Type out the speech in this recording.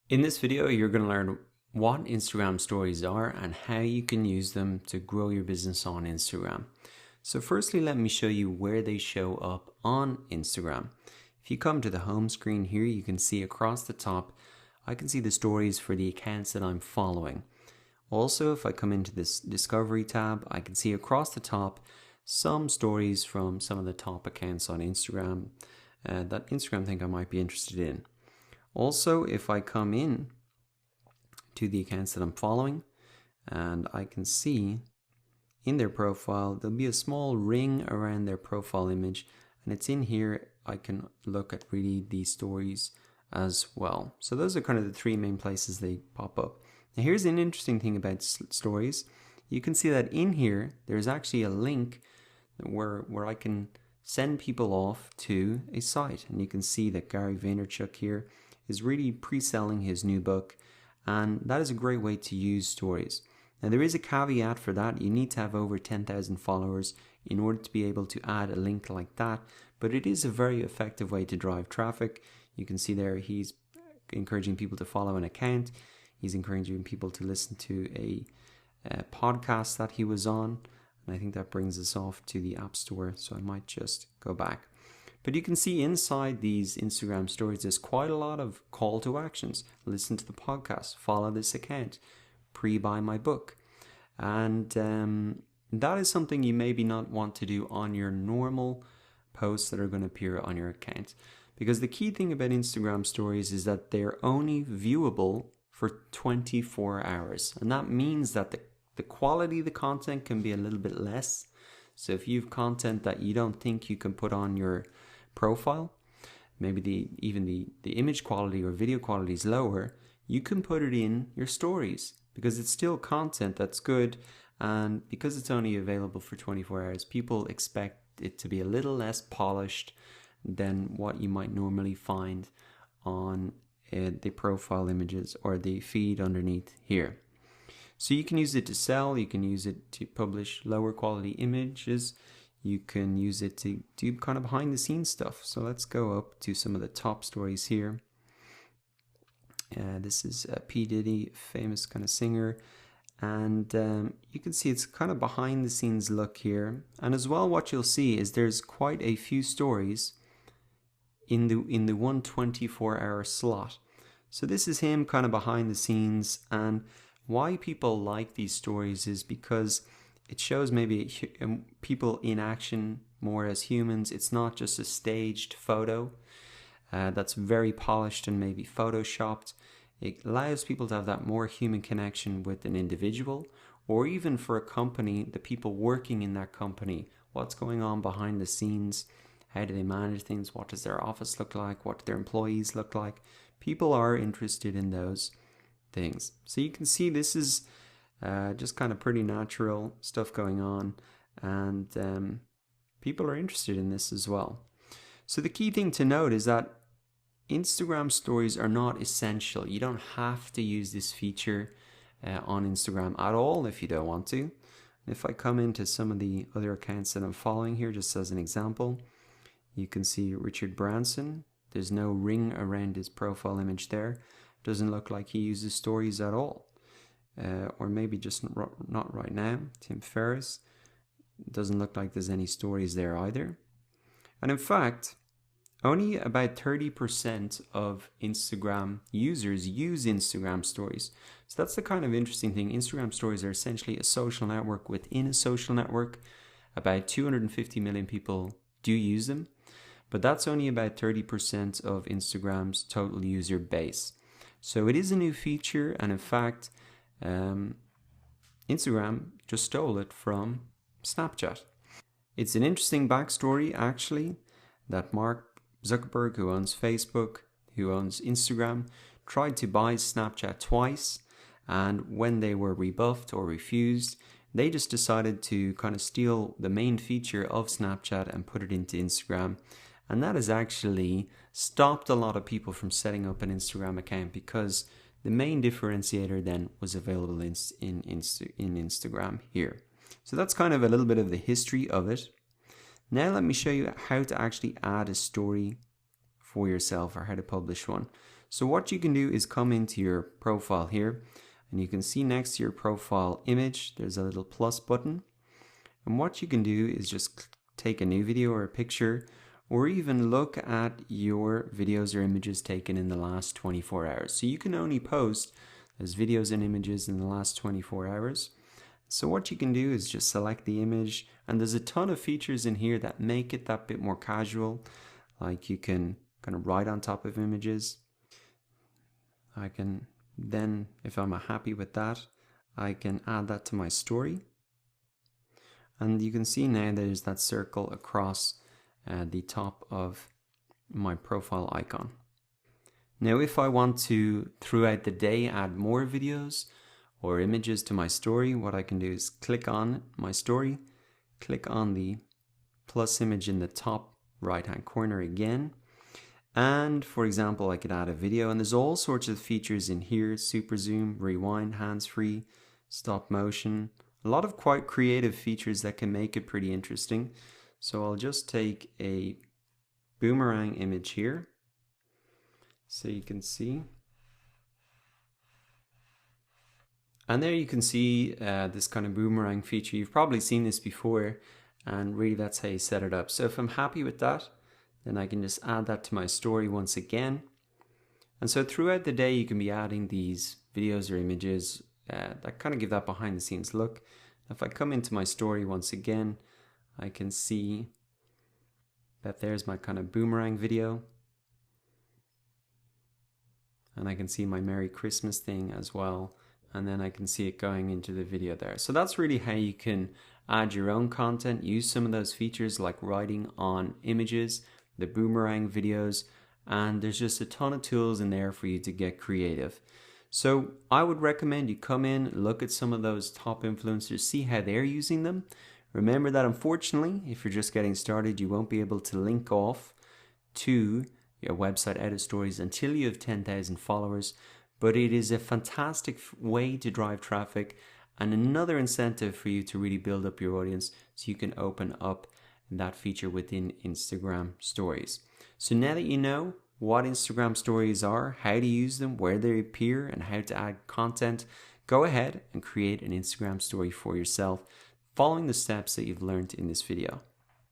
In this video, you're going to learn what Instagram stories are and how you can use them to grow your business on Instagram. So firstly, let me show you where they show up on Instagram. If you come to the home screen here, you can see across the top, I can see the stories for the accounts that I'm following. Also, if I come into this discovery tab, I can see across the top some stories from some of the top accounts on Instagram that Instagram think I might be interested in. Also, if I come in to the accounts that I'm following, and I can see in their profile, there'll be a small ring around their profile image, and it's in here. I can look at really these stories as well. So those are kind of the three main places they pop up. Now here's an interesting thing about stories. You can see that in here, there's actually a link where I can send people off to a site, and you can see that Gary Vaynerchuk here is really pre-selling his new book, and that is a great way to use stories. Now there is a caveat for that. You need to have over 10,000 followers in order to be able to add a link like that, but it is a very effective way to drive traffic. You can see there he's encouraging people to follow an account. He's encouraging people to listen to a podcast that he was on, and I think that brings us off to the App Store, so I might just go back. But you can see inside these Instagram stories, there's quite a lot of call to actions. Listen to the podcast, follow this account, pre-buy my book. And that is something you maybe not want to do on your normal posts that are going to appear on your account. Because the key thing about Instagram stories is that they're only viewable for 24 hours. And that means that the quality of the content can be a little bit less. So if you have content that you don't think you can put on your profile, maybe even the image quality or video quality is lower, you can put it in your stories because it's still content that's good, and because it's only available for 24 hours, people expect it to be a little less polished than what you might normally find on the profile images or the feed underneath here. So you can use it to sell, you can use it to publish lower quality images, you can use it to do kind of behind the scenes stuff. So let's go up to some of the top stories here. This is P. Diddy, famous kind of singer. And you can see it's kind of behind the scenes look here. And as well, what you'll see is there's quite a few stories in the 124-hour slot. So this is him kind of behind the scenes, and why people like these stories is because it shows maybe people in action more as humans. It's not just a staged photo that's very polished and maybe photoshopped. It allows people to have that more human connection with an individual, or even for a company, the people working in that company. What's going on behind the scenes? How do they manage things? What does their office look like? What do their employees look like? People are interested in those things. So you can see this is just kind of pretty natural stuff going on, and people are interested in this as well. So the key thing to note is that Instagram stories are not essential. You don't have to use this feature on Instagram at all if you don't want to. If I come into some of the other accounts that I'm following here, just as an example, you can see Richard Branson. There's no ring around his profile image there. Doesn't look like he uses stories at all. Or maybe just not right now. Tim Ferriss. Doesn't look like there's any stories there either. And in fact, only about 30% of Instagram users use Instagram stories. So that's the kind of interesting thing. Instagram stories are essentially a social network within a social network. About 250 million people do use them, but that's only about 30% of Instagram's total user base. So it is a new feature, and in fact, Instagram just stole it from Snapchat. It's an interesting backstory, actually, that Mark Zuckerberg, who owns Facebook, who owns Instagram, tried to buy Snapchat twice, and when they were rebuffed or refused, they just decided to kind of steal the main feature of Snapchat and put it into Instagram. And that has actually stopped a lot of people from setting up an Instagram account, because the main differentiator then was available in Instagram here. So that's kind of a little bit of the history of it. Now let me show you how to actually add a story for yourself, or how to publish one. So what you can do is come into your profile here, and you can see next to your profile image, there's a little plus button. And what you can do is just take a new video or a picture, or even look at your videos or images taken in the last 24 hours. So you can only post those videos and images in the last 24 hours. So what you can do is just select the image, and there's a ton of features in here that make it that bit more casual. Like you can kind of write on top of images. I can then, if I'm happy with that, I can add that to my story. And you can see now there's that circle across the top of my profile icon. Now if I want to, throughout the day, add more videos or images to my story, what I can do is click on my story, click on the plus image in the top right hand corner again. And for example, I could add a video, and there's all sorts of features in here: super zoom, rewind, hands-free, stop motion, a lot of quite creative features that can make it pretty interesting. So I'll just take a boomerang image here so you can see. And there you can see this kind of boomerang feature. You've probably seen this before, and really that's how you set it up. So if I'm happy with that, then I can just add that to my story once again. And so throughout the day, you can be adding these videos or images that kind of give that behind the scenes look. If I come into my story once again, I can see that there's my kind of boomerang video. And I can see my Merry Christmas thing as well. And then I can see it going into the video there. So that's really how you can add your own content, use some of those features like writing on images, the boomerang videos, and there's just a ton of tools in there for you to get creative. So I would recommend you come in, look at some of those top influencers, see how they're using them. Remember that unfortunately, if you're just getting started, you won't be able to link off to your website out of stories until you have 10,000 followers, but it is a fantastic way to drive traffic and another incentive for you to really build up your audience so you can open up that feature within Instagram stories. So now that you know what Instagram stories are, how to use them, where they appear, and how to add content, go ahead and create an Instagram story for yourself, following the steps that you've learned in this video.